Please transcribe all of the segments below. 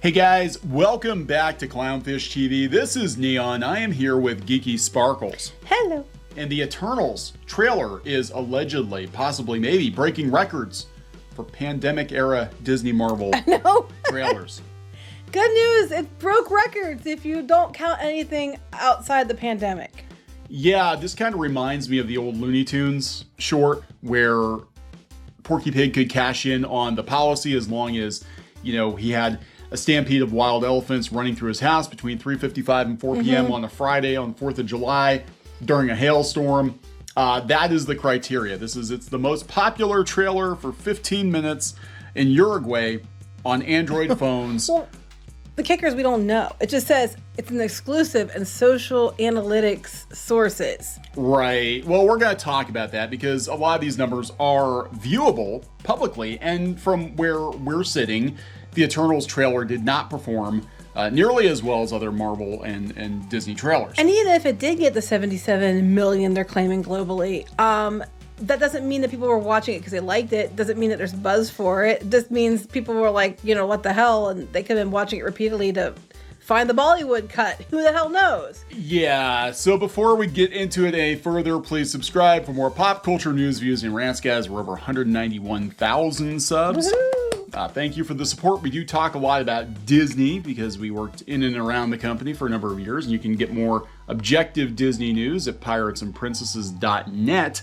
Hey guys, welcome back to Clownfish TV. This is Neon. I am here with Geeky Sparkles. Hello. And the Eternals trailer is allegedly, possibly, maybe breaking records for pandemic-era Disney Marvel trailers. Good news, it broke records if you don't count anything outside the pandemic. Yeah, this kind of reminds me of the old Looney Tunes short where Porky Pig could cash in on the policy as long as, he had a stampede of wild elephants running through his house between 3:55 and 4 p.m. on a Friday on 4th of July during a hailstorm. That is the criteria. It's the most popular trailer for 15 minutes in Uruguay on Android phones. Well, the kicker is we don't know. It just says it's an exclusive and social analytics sources. Right. Well, we're going to talk about that because a lot of these numbers are viewable publicly, and from where we're sitting, the Eternals trailer did not perform nearly as well as other Marvel and Disney trailers. And even if it did get the 77 million they're claiming globally, that doesn't mean that people were watching it because they liked it. Doesn't mean that there's buzz for it. It just means people were like, what the hell? And they could have been watching it repeatedly to find the Bollywood cut. Who the hell knows? Yeah, so before we get into it any further, please subscribe for more pop culture news, views, and rants, guys. We're over 191,000 subs. Thank you for the support. We do talk a lot about Disney because we worked in and around the company for a number of years, and you can get more objective Disney news at piratesandprincesses.net.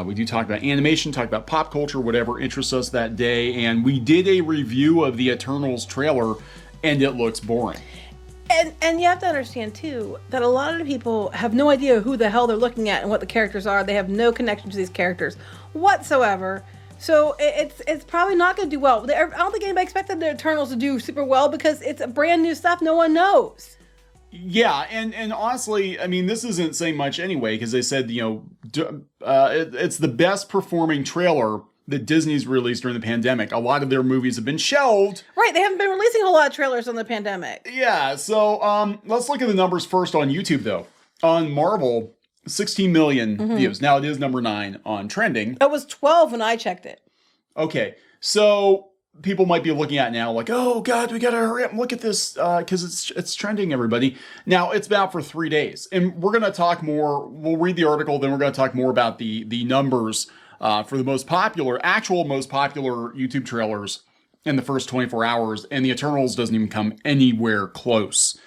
We do talk about animation, talk about pop culture, whatever interests us that day, and we did a review of the Eternals trailer, and it looks boring. And you have to understand, too, that a lot of people have no idea who the hell they're looking at and what the characters are. They have no connection to these characters whatsoever. So it's probably not going to do well. I don't think anybody expected the Eternals to do super well because it's a brand new stuff no one knows. Yeah, and honestly, I mean, this isn't saying much anyway because they said, it's the best performing trailer that Disney's released during the pandemic. A lot of their movies have been shelved. Right, they haven't been releasing a whole lot of trailers on the pandemic. Yeah, so let's look at the numbers first on YouTube, though. On Marvel, 16 million views. Now, it is number 9 on trending. It was 12 when I checked it. Okay, so people might be looking at it now like, oh, God, we got to hurry up and look at this because it's trending, everybody. Now, it's been out for 3 days, and we're going to talk more. We'll read the article, then we're going to talk more about the numbers for the most popular YouTube trailers in the first 24 hours, and the Eternals doesn't even come anywhere close.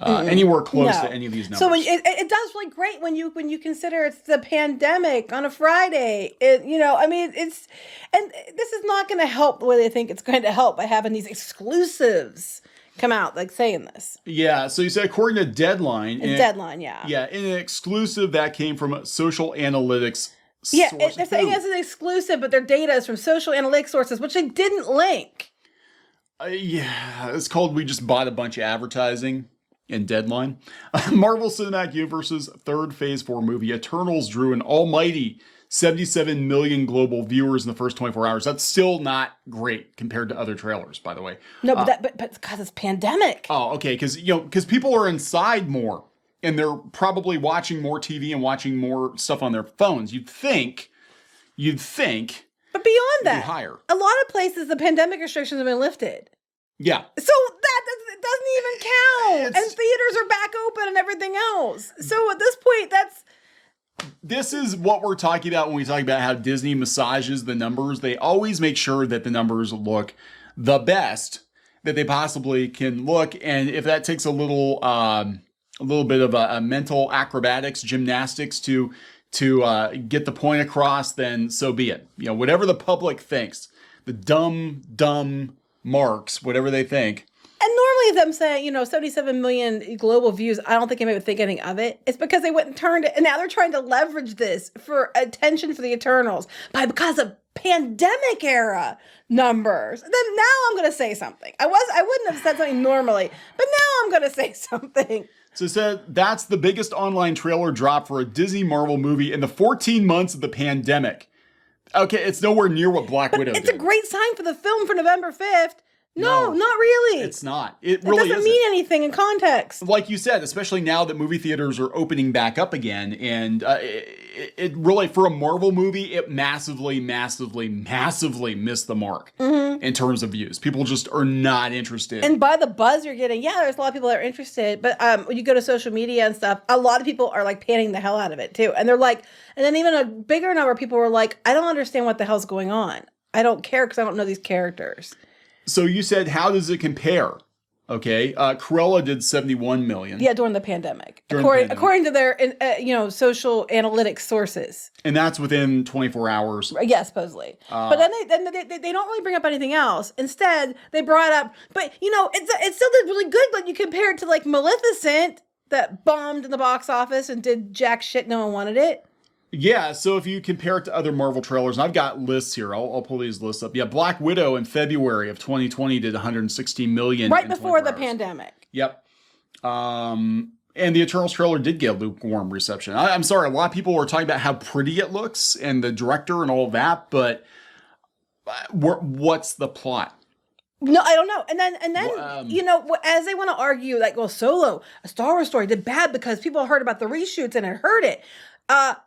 Anywhere close to any of these numbers. So it does really great when you consider it's the pandemic on a Friday. And this is not going to help the way they think it's going to help by having these exclusives come out, like saying this. Yeah, so you said according to Deadline. Deadline, yeah. Yeah, in an exclusive that came from social analytics. Yeah, they're saying it's an exclusive, but their data is from social analytics sources, which they didn't link. Yeah, it's called We Just Bought a Bunch of Advertising. In Deadline. Marvel Cinematic Universe's third Phase 4 movie, Eternals, drew an almighty 77 million global viewers in the first 24 hours. That's still not great compared to other trailers, by the way. No, but because it's pandemic. Oh, okay, because people are inside more, and they're probably watching more TV and watching more stuff on their phones. You'd think. But beyond that, higher. A lot of places the pandemic restrictions have been lifted. Yeah. So that doesn't even count. And theaters are back open and everything else. So at this point, this is what we're talking about when we talk about how Disney massages the numbers. They always make sure that the numbers look the best that they possibly can look. And if that takes a little bit of a mental acrobatics, gymnastics to get the point across, then so be it. Whatever the public thinks, the dumb marks, whatever they think. And normally them saying, 77 million global views, I don't think anybody would think anything of it. It's because they went and turned it, and now they're trying to leverage this for attention for the Eternals because of pandemic era numbers. Then now I'm going to say something. I wouldn't have said something normally, but now I'm going to say something. So it said that's the biggest online trailer drop for a Disney Marvel movie in the 14 months of the pandemic. Okay, it's nowhere near what Black Widow did. It's a great sign for the film for November 5th. No, not really. It's not. It really doesn't mean anything in context. Like you said, especially now that movie theaters are opening back up again, and it really, for a Marvel movie, it massively missed the mark. Mm-hmm. in terms of views. People just are not interested. And by the buzz you're getting, yeah, there's a lot of people that are interested. But when you go to social media and stuff, a lot of people are like panning the hell out of it too. And they're like, and then even a bigger number of people were like, I don't understand what the hell's going on. I don't care because I don't know these characters. So you said, how does it compare? Okay, Cruella did 71 million. Yeah, during the pandemic, according to their social analytics sources. And that's within 24 hours. Yeah, supposedly. But then they don't really bring up anything else. Instead, they brought up, but it still did really good when you compare it to like Maleficent that bombed in the box office and did jack shit. No one wanted it. Yeah, so if you compare it to other Marvel trailers, and I've got lists here. I'll pull these lists up. Yeah, Black Widow in February of 2020 did 160 million. Right before the pandemic. Yep. And the Eternals trailer did get a lukewarm reception. I'm sorry, a lot of people were talking about how pretty it looks and the director and all of that, but what's the plot? No, I don't know. And then as they want to argue, like, well, Solo, a Star Wars story, did bad because people heard about the reshoots and it hurt it.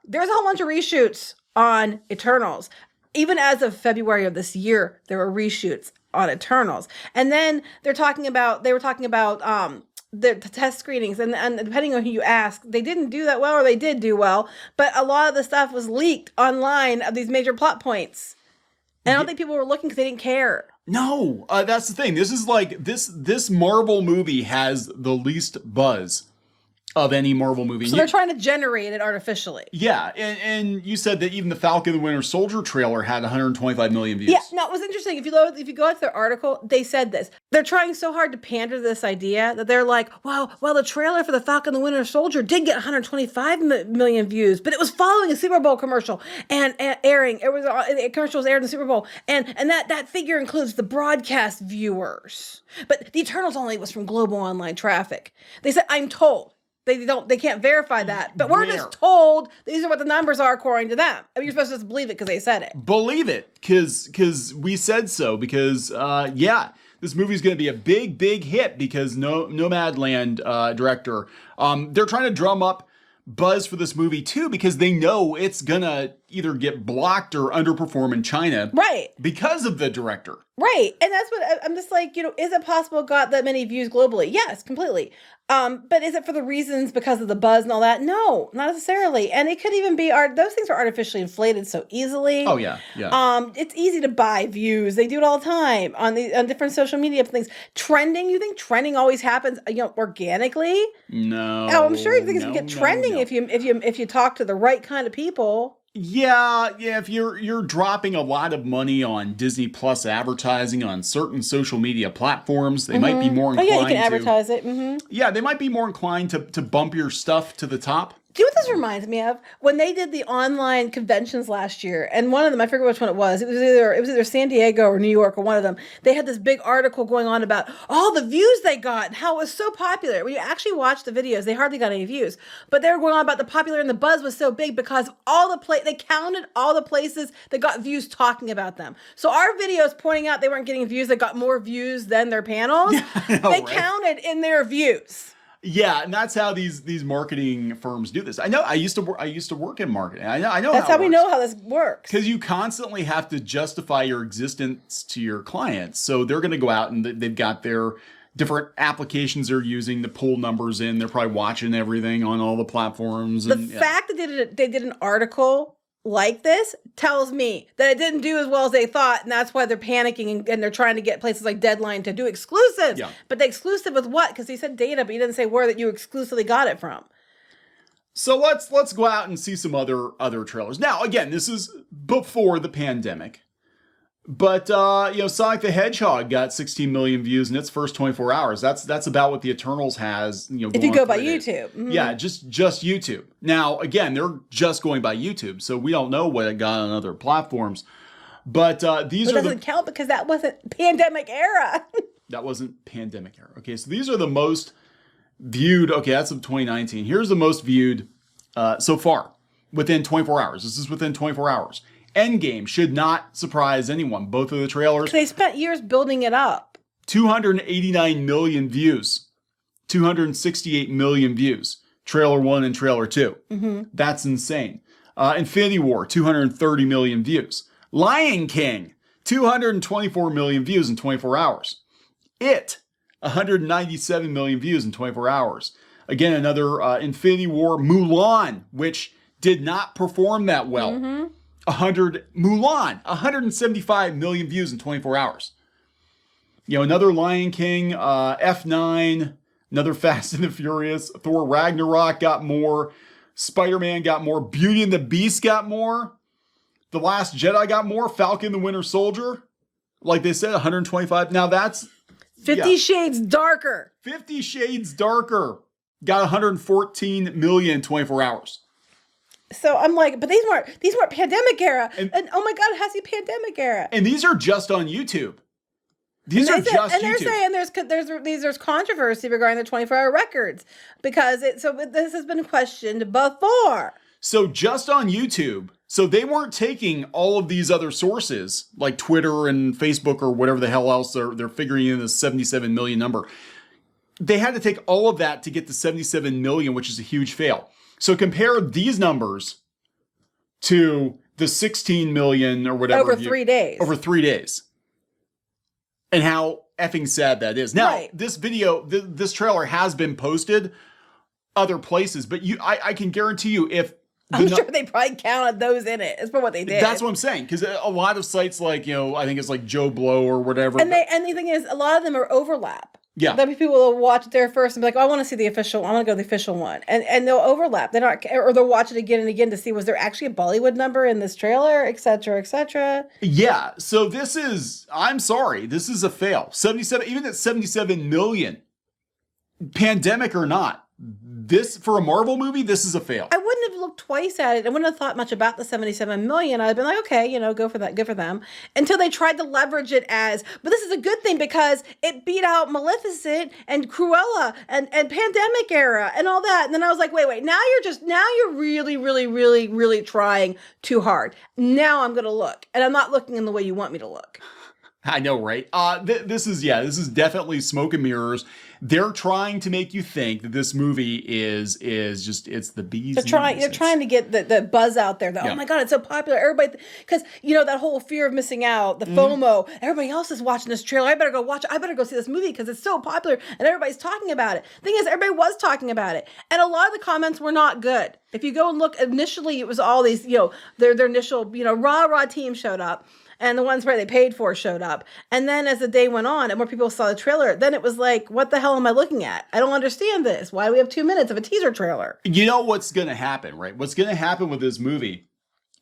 There's a whole bunch of reshoots on Eternals. Even as of February of this year, there were reshoots on Eternals. And then they were talking about the test screenings, and depending on who you ask, they didn't do that well or they did do well. But a lot of the stuff was leaked online of these major plot points. And I don't think people were looking because they didn't care. No, that's the thing. This is like this Marvel movie has the least buzz of any Marvel movie. So they're trying to generate it artificially. Yeah, and you said that even the Falcon and the Winter Soldier trailer had 125 million views. Yeah, no, it was interesting. If you go to their article, they said this. They're trying so hard to pander to this idea that they're like, well, the trailer for the Falcon and the Winter Soldier did get 125 million views, but it was following a Super Bowl commercial and airing. The commercial was aired in the Super Bowl, and that figure includes the broadcast viewers. But the Eternals only was from global online traffic. They said, I'm told. They can't verify that, but we're just told these are what the numbers are according to them. I mean, you're supposed to just believe it because they said it. Believe it, because we said so. Because this movie's going to be a big hit because Nomadland director, they're trying to drum up buzz for this movie too because they know it's gonna either get blocked or underperform in China, right? Because of the director, right? And that's what I'm just like, is it possible it got that many views globally? Yes, completely. But is it for the reasons because of the buzz and all that? No, not necessarily. And it could even be those things are artificially inflated so easily. Oh yeah. It's easy to buy views. They do it all the time on different social media things. Trending, you think trending always happens, organically? No. Oh, I'm sure things can get trending if you talk to the right kind of people. Yeah. If you're dropping a lot of money on Disney Plus advertising on certain social media platforms, they might be more inclined to. Oh yeah, you can advertise it. Mm-hmm. Yeah, they might be more inclined to bump your stuff to the top. Do you know what this reminds me of? When they did the online conventions last year, and one of them, I forget which one it was. It was either San Diego or New York or one of them. They had this big article going on about all the views they got and how it was so popular. When you actually watch the videos, they hardly got any views. But they were going on about the popular and the buzz was so big because they counted all the places that got views talking about them. So our videos pointing out they weren't getting views that got more views than their panels, counted in their views. Yeah, and that's how these marketing firms do this. I know. I used to work in marketing. I know. That's how we know how this works. Because you constantly have to justify your existence to your clients. So they're going to go out and they've got their different applications they're using to pull numbers in. They're probably watching everything on all the platforms. The fact that they did an article like this tells me that it didn't do as well as they thought, and that's why they're panicking and they're trying to get places like Deadline to do exclusives. Yeah. But the exclusive with what? Because he said data, but he didn't say where that you exclusively got it from. So let's go out and see some other trailers. Now, again, this is before the pandemic. But Sonic the Hedgehog got 16 million views in its first 24 hours. That's about what the Eternals has. If you go by YouTube, yeah, just YouTube. Now, again, they're just going by YouTube, so we don't know what it got on other platforms. But doesn't count because that wasn't pandemic era. That wasn't pandemic era. Okay, so these are the most viewed. Okay, that's of 2019. Here's the most viewed so far within 24 hours. This is within 24 hours. Endgame should not surprise anyone. Both of the trailers. They spent years building it up. 289 million views. 268 million views. Trailer 1 and Trailer 2. Mm-hmm. That's insane. Infinity War, 230 million views. Lion King, 224 million views in 24 hours. It, 197 million views in 24 hours. Again, another Infinity War. Mulan, which did not perform that well. Mm-hmm. 175 million views in 24 hours. You know, another Lion King, F9, another Fast and the Furious, Thor Ragnarok got more, Spider-Man got more, Beauty and the Beast got more, The Last Jedi got more, Falcon the Winter Soldier, like they said, 125. Now that's 50 Shades Darker. 50 Shades Darker got 114 million in 24 hours. So I'm like, but these weren't pandemic era. And oh my God, it has to be pandemic era. And these are just on YouTube. These are just YouTube. And they're saying there's controversy regarding the 24-hour records because this has been questioned before. So just on YouTube, so they weren't taking all of these other sources like Twitter and Facebook or whatever the hell else they're figuring in this 77 million number. They had to take all of that to get to 77 million, which is a huge fail. So compare these numbers to the 16 million or whatever. Over 3 days. Over 3 days. And how effing sad that is. Now, right. This video, this trailer has been posted other places, but I can guarantee you if... I'm sure they probably counted those in it. It's for what they did. That's what I'm saying. Because a lot of sites like, I think it's like Joe Blow or whatever. And the thing is, a lot of them are overlap. Yeah. There'll be people will watch it there first and be like, oh, I want to see the official. I want to go to the official one. And they'll overlap. They're not, or they'll watch it again and again to see, was there actually a Bollywood number in this trailer, et cetera, et cetera. Yeah. So this is, I'm sorry, this is a fail. 77, even at 77 million, pandemic or not, this, for a Marvel movie, this is a fail. I wouldn't have looked twice at it. I wouldn't have thought much about the 77 million. I'd been like, okay, go for that. Good for them. Until they tried to leverage it as, but this is a good thing because it beat out Maleficent and Cruella and pandemic era and all that. And then I was like, wait, now you're really, really, really, really trying too hard. Now I'm going to look. And I'm not looking in the way you want me to look. I know, right? This is definitely smoke and mirrors. They're trying to make you think that this movie is just, it's the bee's knees. They're trying to get the buzz out there that, oh my God, it's so popular. Everybody, because, that whole fear of missing out, the FOMO, everybody else is watching this trailer. I better go watch it. I better go see this movie because it's so popular and everybody's talking about it. Thing is, everybody was talking about it. And a lot of the comments were not good. If you go and look, initially it was all these, their initial, rah team showed up. And the ones where they paid for showed up. And then as the day went on and more people saw the trailer, then it was like, what the hell am I looking at? I don't understand this. Why do we have 2 minutes of a teaser trailer? You know what's going to happen, right? What's going to happen with this movie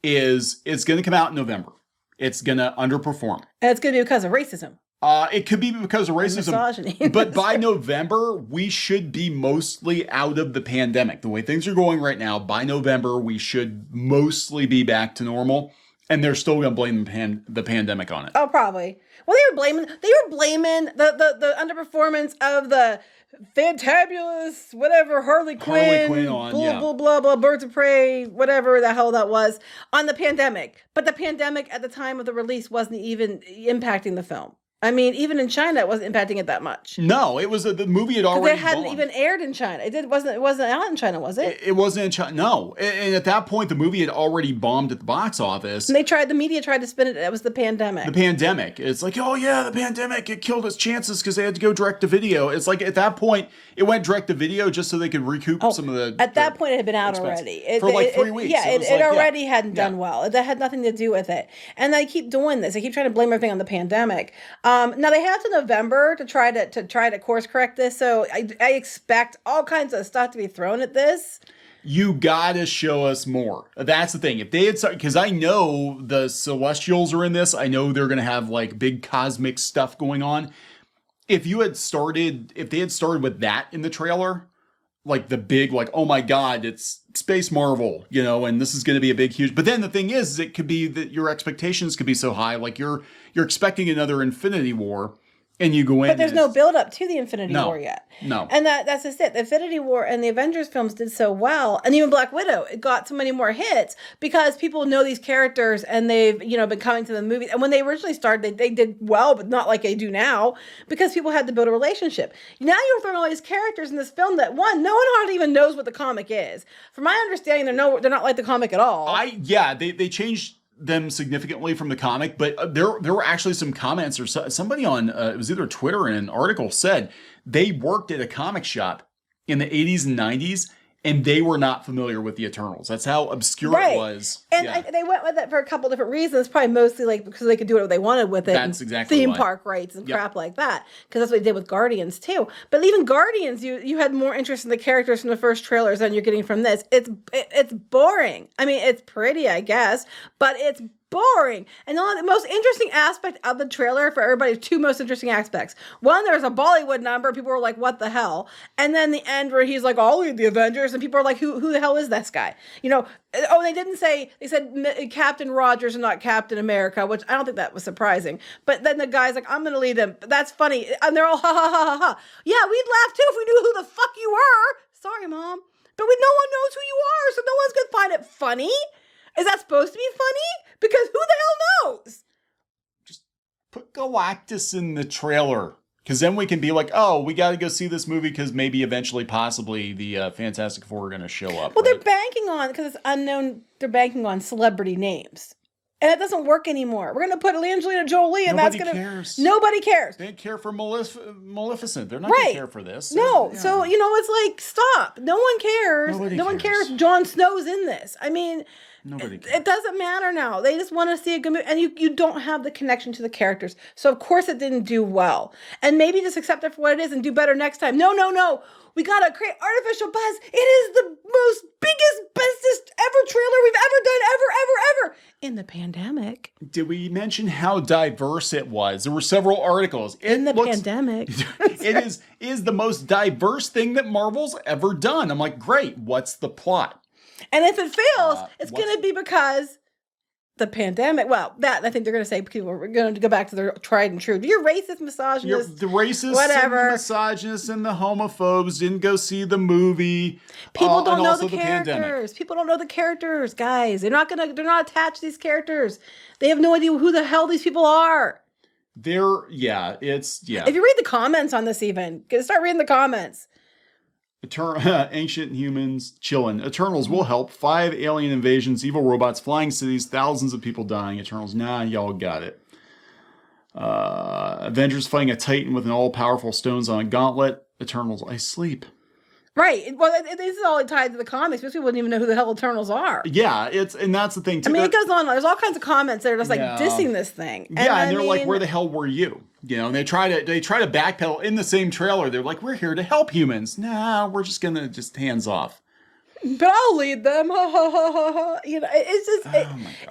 is it's going to come out in November. It's going to underperform. And it's going to be because of racism. It could be because of racism. Misogyny. But by November, we should be mostly out of the pandemic. The way things are going right now, by November, we should mostly be back to normal. And they're still going to blame the pandemic on it. Oh, probably. Well, they were blaming the underperformance of the fantabulous, whatever, Harley Quinn on, blah, blah, blah, Birds of Prey, whatever the hell that was, on the pandemic. But the pandemic at the time of the release wasn't even impacting the film. I mean, even in China, it wasn't impacting it that much. No, it was the movie had already. It hadn't even aired in China. It wasn't out in China, was it? It wasn't in China. No, and at that point, the movie had already bombed at the box office. And the media tried to spin it. It was the pandemic. The pandemic. It's like, oh yeah, the pandemic. It killed its chances because they had to go direct to video. It's like at that point, it went direct to video just so they could recoup some of the. At that point, it had been out already for like 3 weeks. Yeah, it already hadn't done well. That had nothing to do with it. And they keep doing this. They keep trying to blame everything on the pandemic. Now they have to November to try to course correct this. So I expect all kinds of stuff to be thrown at this. You gotta show us more. That's the thing. If they had started, because I know the Celestials are in this. I know they're gonna have like big cosmic stuff going on. If they had started with that in the trailer, like the big, like, oh my God, it's Space Marvel, and this is going to be a big, huge. But then the thing is it could be that your expectations could be so high, like you're expecting another Infinity War. And you go in. But there's no build up to the Infinity War yet. No. And that's just it. The Infinity War and the Avengers films did so well. And even Black Widow, it got so many more hits because people know these characters and they've, been coming to the movies. And when they originally started, they did well, but not like they do now because people had to build a relationship. Now you're throwing all these characters in this film that, no one hardly even knows what the comic is. From my understanding, they're not like the comic at all. They changed them significantly from the comic, but there were actually some comments or somebody on it was either Twitter in an article said they worked at a comic shop in the 80s and 90s and they were not familiar with the Eternals. That's how obscure it was. And they went with it for a couple different reasons. Probably mostly like because they could do whatever they wanted with it. That's exactly theme park rights and crap like that. Because that's what they did with Guardians too. But even Guardians, you had more interest in the characters from the first trailers than you're getting from this. It's boring. I mean, it's pretty, I guess, but it's boring. And the most interesting aspect of the trailer for everybody, two most interesting aspects. One, there's a Bollywood number. People were like, what the hell? And then the end where he's like, I'll lead the Avengers. And people are like, who the hell is this guy? You know, they didn't say, they said Captain Rogers and not Captain America, which I don't think that was surprising. But then the guy's like, I'm going to lead them. That's funny. And they're all ha ha ha ha ha. Yeah, we'd laugh too if we knew who the fuck you were. Sorry, Mom. But no one knows who you are, so no one's going to find it funny. Is that supposed to be funny? Because who the hell knows? Just put Galactus in the trailer. Because then we can be like, oh, we got to go see this movie because maybe eventually, possibly, the Fantastic Four are going to show up. Well, they're banking on, because it's unknown, they're banking on celebrity names. And it doesn't work anymore. We're going to put Angelina Jolie and Nobody that's going to... cares. Nobody cares. They care for Maleficent. They're not going to care for this. No. So, it's like, stop. No one cares. No one cares Jon Snow's in this. I mean... Nobody cares. It doesn't matter now. They just want to see a good movie. And you don't have the connection to the characters. So, of course, it didn't do well. And maybe just accept it for what it is and do better next time. No. We got to create artificial buzz. It is the most biggest, bestest ever trailer we've ever done, ever, in the pandemic. Did we mention how diverse it was? There were several articles. Pandemic. It is the most diverse thing that Marvel's ever done. I'm like, great. What's the plot? And if it fails, it's going to be because the pandemic. Well, that I think they're going to say people are going to go back to their tried and true. You're racist, misogynist, the racists, whatever. And the misogynists, and the homophobes didn't go see the movie. People don't know the characters. People don't know the characters, guys. They're not attached to these characters. They have no idea who the hell these people are. If you read the comments on this, even start reading the comments. Ancient humans chilling. Eternals will help. 5 alien invasions, evil robots, flying cities, thousands of people dying. Eternals, nah, y'all got it. Avengers fighting a Titan with an all-powerful stones on a gauntlet. Eternals, I sleep. Right. Well, this is all tied to the comics. Most people wouldn't even know who the hell Eternals are. Yeah, and that's the thing too. I mean, it goes on. There's all kinds of comments that are just like dissing this thing. And they're like, "Where the hell were you?" And they try to backpedal in the same trailer. They're like, "We're here to help humans." Nah, we're just gonna hands off. But I'll lead them. It's just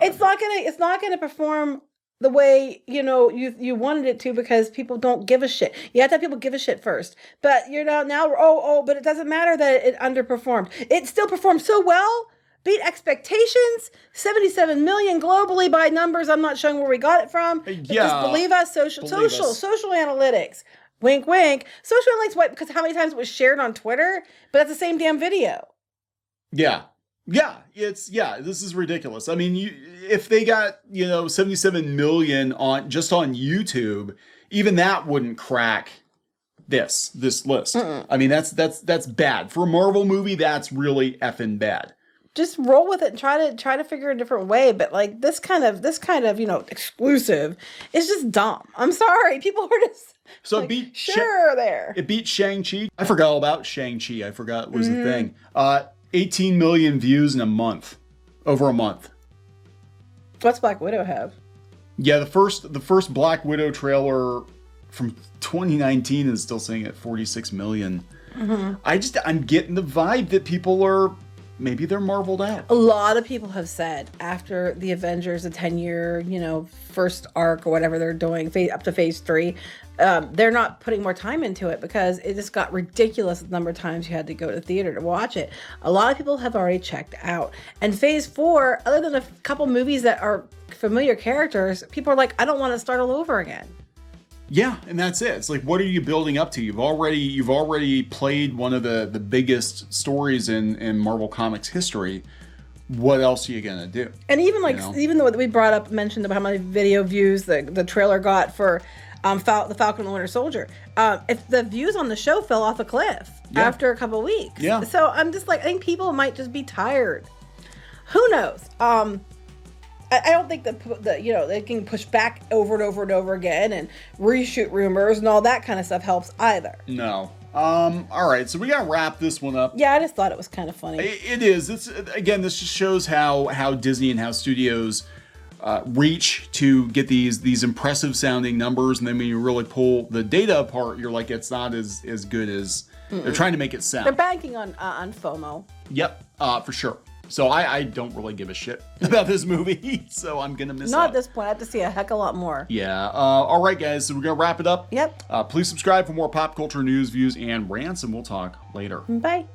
it's not gonna perform the way you wanted it to because people don't give a shit. You have to have people give a shit first. But but it doesn't matter that it underperformed. It still performed so well, beat expectations. 77 million globally by numbers. I'm not showing where we got it from. But just believe us. Social analytics. Wink, wink. Social analytics. What? Because how many times it was shared on Twitter? But that's the same damn video. Yeah. This is ridiculous. I mean, if they got 77 million on YouTube, even that wouldn't crack this list. Mm-mm. I mean, that's bad for a Marvel movie. That's really effing bad. Just roll with it and try to figure a different way. But like this kind of exclusive is just dumb. I'm sorry, people are just. So like, it beat there. It beat Shang-Chi. I forgot all about Shang-Chi. I forgot was the thing. 18 million views in a month. Over a month. What's Black Widow have? Yeah, the first Black Widow trailer from 2019 is still saying at 46 million. Mm-hmm. I'm getting the vibe that people are, maybe they're marveled out. A lot of people have said after the Avengers, the 10-year, first arc or whatever they're doing, up to phase 3, they're not putting more time into it because it just got ridiculous the number of times you had to go to the theater to watch it. A lot of people have already checked out. And phase 4, other than a couple movies that are familiar characters, people are like, I don't want to start all over again. Yeah, and that's it. It's like, what are you building up to? You've already played one of the biggest stories in Marvel Comics history. What else are you gonna do? And even even though we mentioned about how many video views the trailer got for the Falcon and the Winter Soldier, if the views on the show fell off a cliff after a couple weeks. Yeah. So I'm just like, I think people might just be tired. Who knows? I don't think they can push back over and over and over again and reshoot rumors and all that kind of stuff helps either. No. All right, so we gotta wrap this one up. Yeah, I just thought it was kind of funny. It is. This just shows how Disney and how studios reach to get these impressive sounding numbers, and then when you really pull the data apart, you're like, it's not as good as they're trying to make it sound. They're banking on FOMO. Yep, for sure. So I don't really give a shit about this movie, so I'm gonna miss out. Not at this point. I have to see a heck of a lot more. Yeah. All right, guys. So we're gonna wrap it up. Yep. Please subscribe for more pop culture news, views, and rants, and we'll talk later. Bye.